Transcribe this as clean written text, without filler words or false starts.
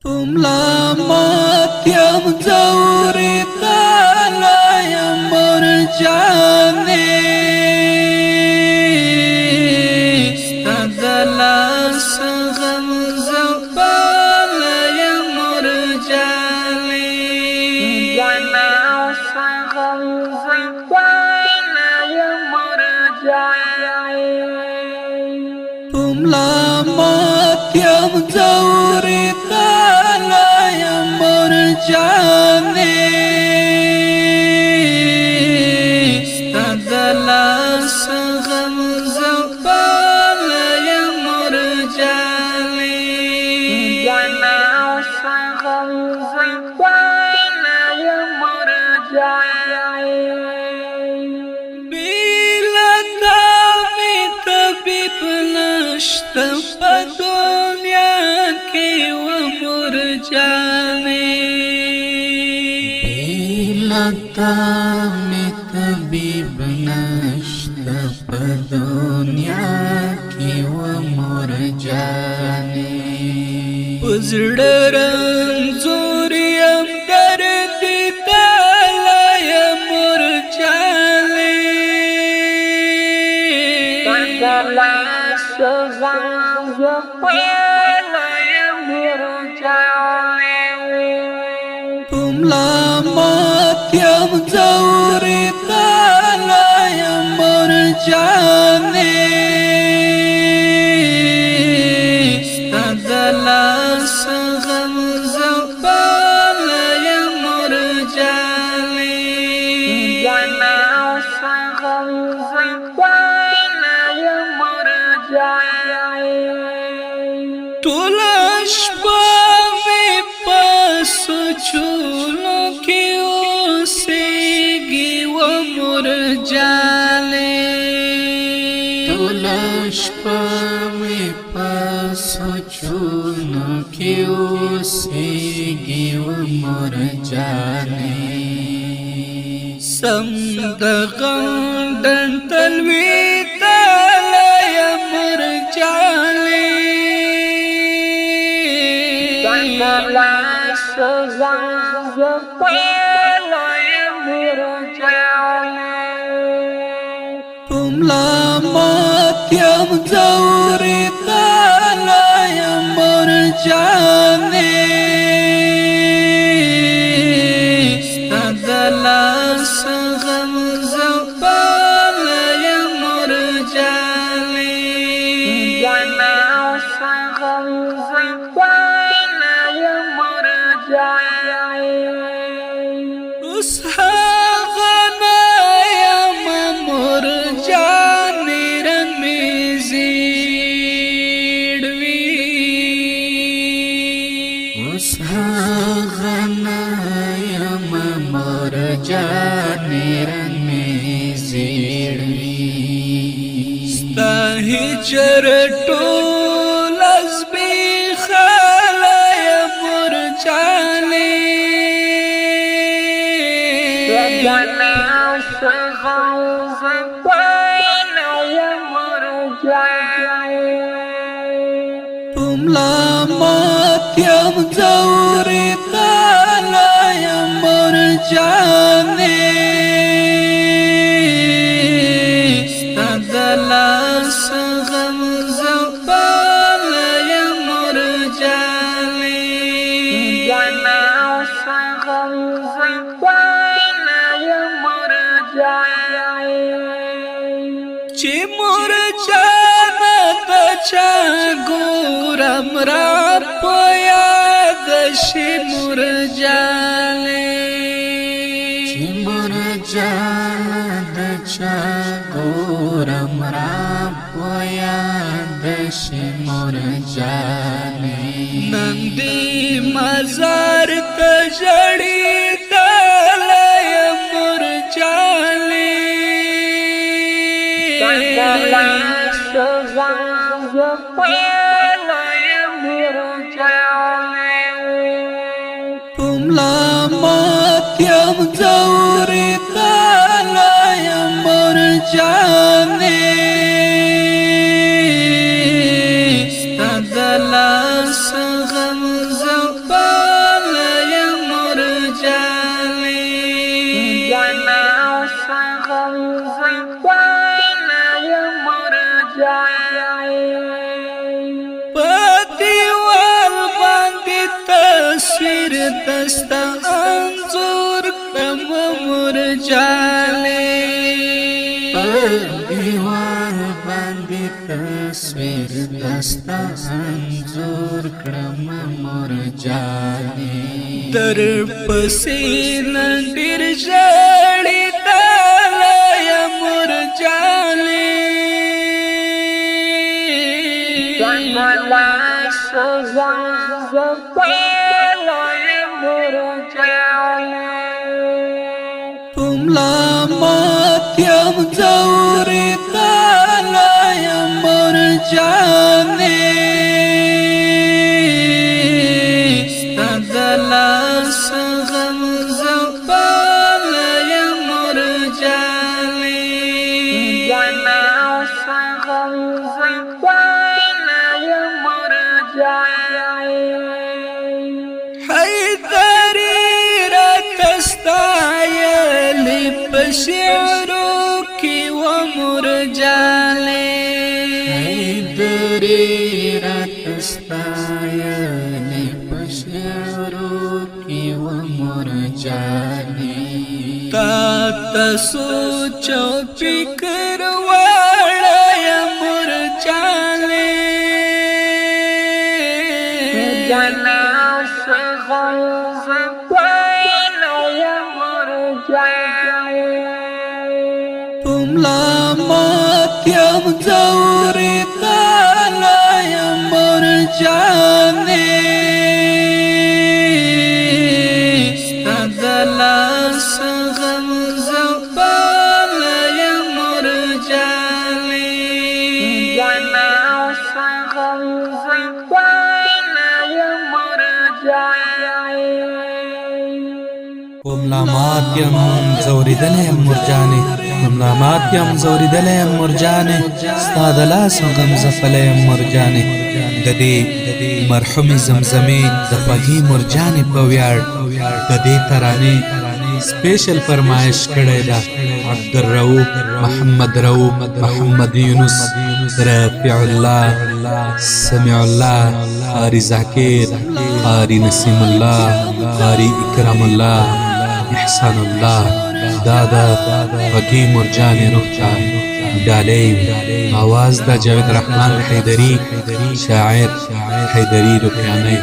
ملامت یم زوری تالا یم مرجانی ستدلاس غم زبال یم مرجانی جناس غم زبال یم مرجانی ملامت یم زوری تالا یم مرجانی ستدلاس غم زبال یم مرجانی جناس غم زبال یم مرجانی بیلتا می طبیب نشت پا دنیا کی و مرجانی بیلتا می طبیب نشت پا دنیا کی و مرجانی پزړ رنځوریم درد تالا یم مرجانی ستدلاس غم زبال یم مرجانی ملامت یم زوری تالا یم مرجانی ستدلاس غم زبال یم مرجانی جناس غم زبال یم مرجانی ټول شپه مې په سوچونو کې اوسېږي و مرجانې ټول شپه مې په سوچونو کې اوسېږي و مرجانې سم د غندن تلوي تالا یم مرجانې ستدلاس غم زبال یم مرجانی ملامت یم زوری تالا یم مرجانی ستدلاس غم زبال یم مرجانی جناس غم زبال یم مرجانی اوس هغه نه یم مرجانې رمې زیړوي اوس هغه نه یم مرجانې رمې زیړوي ستا هجر ټول زبېښلی یم مرجانې جناس غم زبال یم مرجانی ملامت یم زوری تالا یم مرجانی ستدلاس غم زبال یم مرجانی جناس غم زبال یم مرجانی چې مرجانه د چا ګورم را په یاد شي مرجانې چې مرجانه د چا ګورم را په یاد شي مرجانې نن دې مزار ته ژړې تالا یم مرجانې ستدلاس غم زبال یم مرجانی ملامت یم زوری تالا یم مرجانی ستدلاس غم زبال دستا انظور کم مرجانی دیوار باندې تصویر دستا انظور کړم مرجانی در پسې نندر ژړې تاله مرجانی ملامت یم زوري تاله یم مرجانی ستا د لاس غم زپاله یم مرجانی حیدری رات ستایلی پشعرو کی و مرجانی حیدری رات ستایلی پشعرو کی و مرجانی تا سوچ و فکر واړه یم مرجانی ملامت یم زوري تاله یم مرجانی ستا د لاس غم زپاله یم مرجانی ملامات یم زوریدلی یم مرجانی ملامات یم زوریدلی یم مرجانی ستا د لاس غم زپلی یم مرجانی د دې مرحومې زمزمې د خوږې مرجانې په ویاړ د دې ترانې سپیشل فرمایش کړی ده عبدالرؤف محمد رؤف محمد یونس رفیع الله سمیع الله قاری ذاکر قاری نسیم الله قاری اکرام الله احسان الله دادا غږی مرجانې روح ته ډالۍ آواز د جاوید رحمان حیدری شاعر حیدری روپیانی